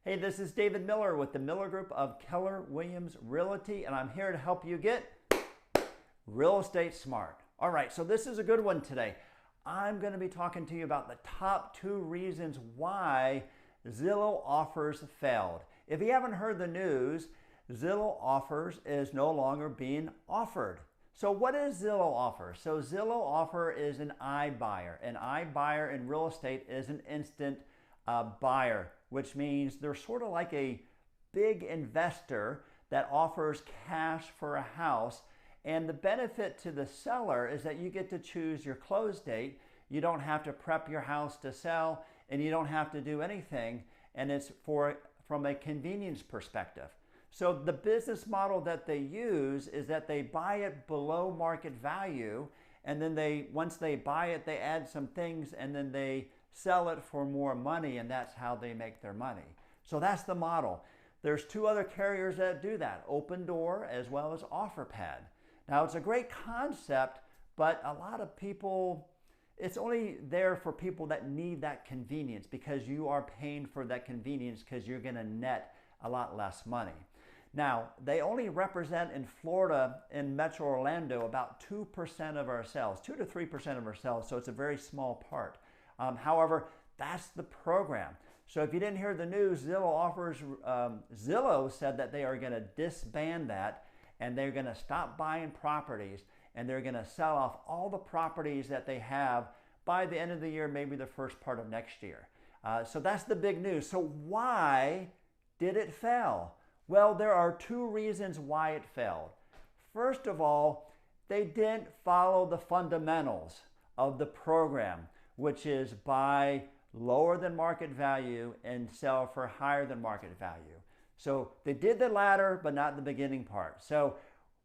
Hey, this is David Miller with the Miller Group of Keller Williams Realty, and I'm here to help you get real estate smart. All right, so this is a good one today. I'm going to be talking to you about the top 2 reasons why Zillow offers failed. If you haven't heard the news, Zillow offers is no longer being offered. So what is Zillow offer? So Zillow offer is an iBuyer. An iBuyer in real estate is an instant buyer, which means they're sort of like a big investor that offers cash for a house. And the benefit to the seller is that you get to choose your close date. You don't have to prep your house to sell, and you don't have to do anything. And it's from a convenience perspective. So the business model that they use is that they buy it below market value, and then once they buy it, they add some things, and then they sell it for more money, and that's how they make their money. So that's the model. There's 2 other carriers that do that, Open Door as well as OfferPad. Now it's a great concept, but a lot of people, it's only there for people that need that convenience, because you are paying for that convenience because you're going to net a lot less money. Now, they only represent in Florida, in Metro Orlando, about 2% of our sales, 2 to 3% of our sales, so it's a very small part. However, that's the program. So if you didn't hear the news, Zillow said that they are going to disband that, and they're going to stop buying properties, and they're going to sell off all the properties that they have by the end of the year, maybe the first part of next year. So that's the big news. So why did it fail? Well, there are 2 reasons why it failed. First of all, they didn't follow the fundamentals of the program, which is buy lower than market value and sell for higher than market value. So they did the latter, but not the beginning part. So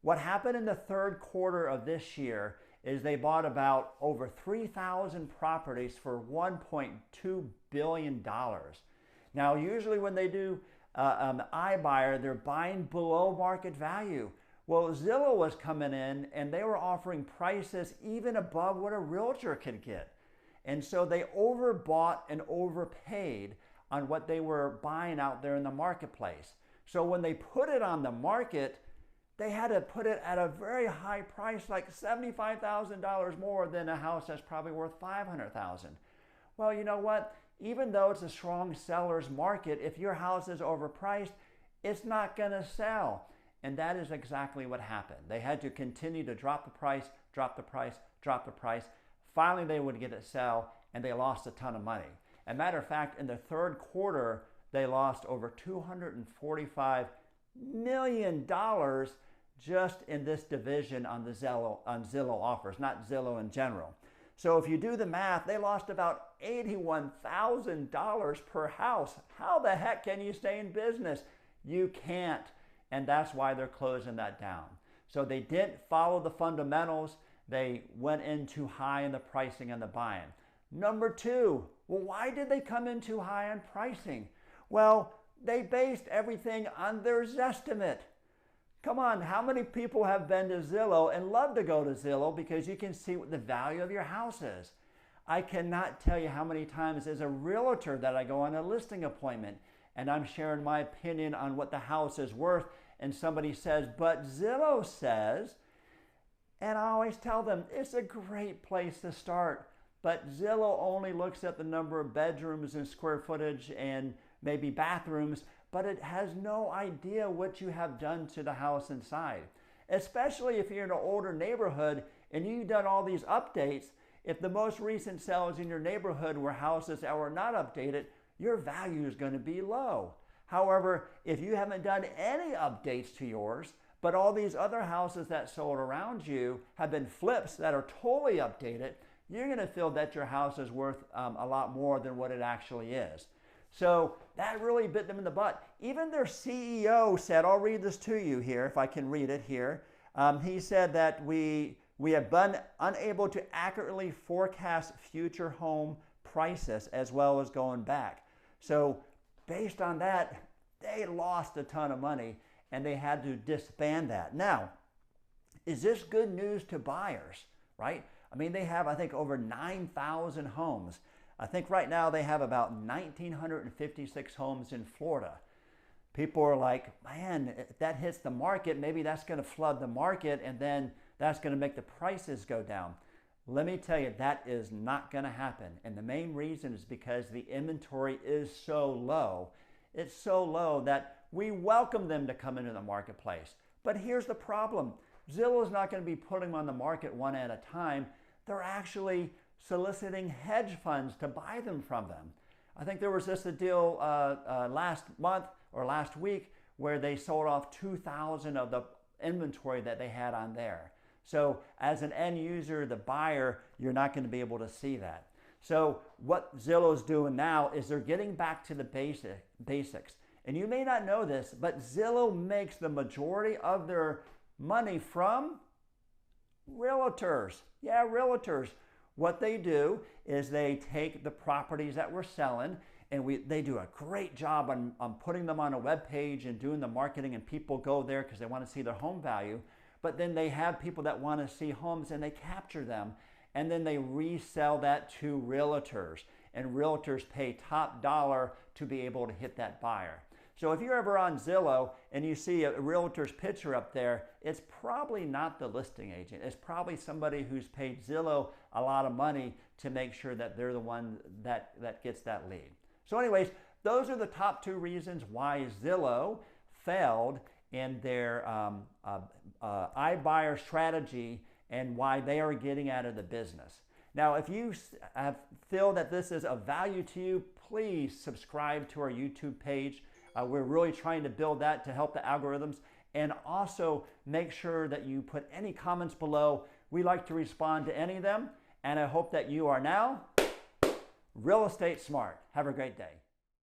what happened in the 3rd quarter of this year is they bought about over 3,000 properties for $1.2 billion. Now, usually when they do iBuyer, they're buying below market value. Well, Zillow was coming in and they were offering prices even above what a realtor could get. And so they overbought and overpaid on what they were buying out there in the marketplace. So when they put it on the market, they had to put it at a very high price, like $75,000 more than a house that's probably worth $500,000. Well, you know what? Even though it's a strong seller's market, if your house is overpriced, it's not going to sell. And that is exactly what happened. They had to continue to drop the price, drop the price, drop the price. Finally, they would get it sell, and they lost a ton of money. As a matter of fact, in the 3rd quarter, they lost over $245 million just in this division on Zillow offers, not Zillow in general. So if you do the math, they lost about $81,000 per house. How the heck can you stay in business? You can't. And that's why they're closing that down. So they didn't follow the fundamentals. They went in too high in the pricing and the buying. Number 2, well, why did they come in too high on pricing? Well, they based everything on their Zestimate. Come on, how many people have been to Zillow and love to go to Zillow because you can see what the value of your house is? I cannot tell you how many times as a realtor that I go on a listing appointment and I'm sharing my opinion on what the house is worth, and somebody says, but Zillow says, and I always tell them, it's a great place to start, but Zillow only looks at the number of bedrooms and square footage and maybe bathrooms, but it has no idea what you have done to the house inside. Especially if you're in an older neighborhood and you've done all these updates. If the most recent sales in your neighborhood were houses that were not updated, your value is going to be low. However, if you haven't done any updates to yours, but all these other houses that sold around you have been flips that are totally updated, you're going to feel that your house is worth a lot more than what it actually is. So that really bit them in the butt. Even their CEO said, I'll read this to you here, if I can read it here. He said that we have been unable to accurately forecast future home prices as well as going back. So based on that, they lost a ton of money and they had to disband that. Now, is this good news to buyers, right? I mean, they have, I think, over 9,000 homes. I think right now they have about 1,956 homes in Florida. People are like, man, if that hits the market, maybe that's going to flood the market and then that's going to make the prices go down. Let me tell you, that is not going to happen. And the main reason is because the inventory is so low. It's so low that we welcome them to come into the marketplace. But here's the problem. Zillow is not going to be putting them on the market one at a time. They're actually soliciting hedge funds to buy them from them. I think there was just a deal last month or last week where they sold off 2,000 of the inventory that they had on there. So as an end user, the buyer, you're not going to be able to see that. So what Zillow's doing now is they're getting back to the basics. And you may not know this, but Zillow makes the majority of their money from realtors. Yeah, realtors. What they do is they take the properties that we're selling and they do a great job on putting them on a web page and doing the marketing, and people go there because they want to see their home value. But then they have people that want to see homes and they capture them and then they resell that to realtors, and realtors pay top dollar to be able to hit that buyer. So if you're ever on Zillow and you see a realtor's picture up there, it's probably not the listing agent. It's probably somebody who's paid Zillow a lot of money to make sure that they're the one that gets that lead. So anyways, those are the top 2 reasons why Zillow failed in their iBuyer strategy and why they are getting out of the business. Now, if you feel that this is of value to you, please subscribe to our YouTube page. We're really trying to build that to help the algorithms, and also make sure that you put any comments below. We like to respond to any of them, and I hope that you are now real estate smart. Have a great day.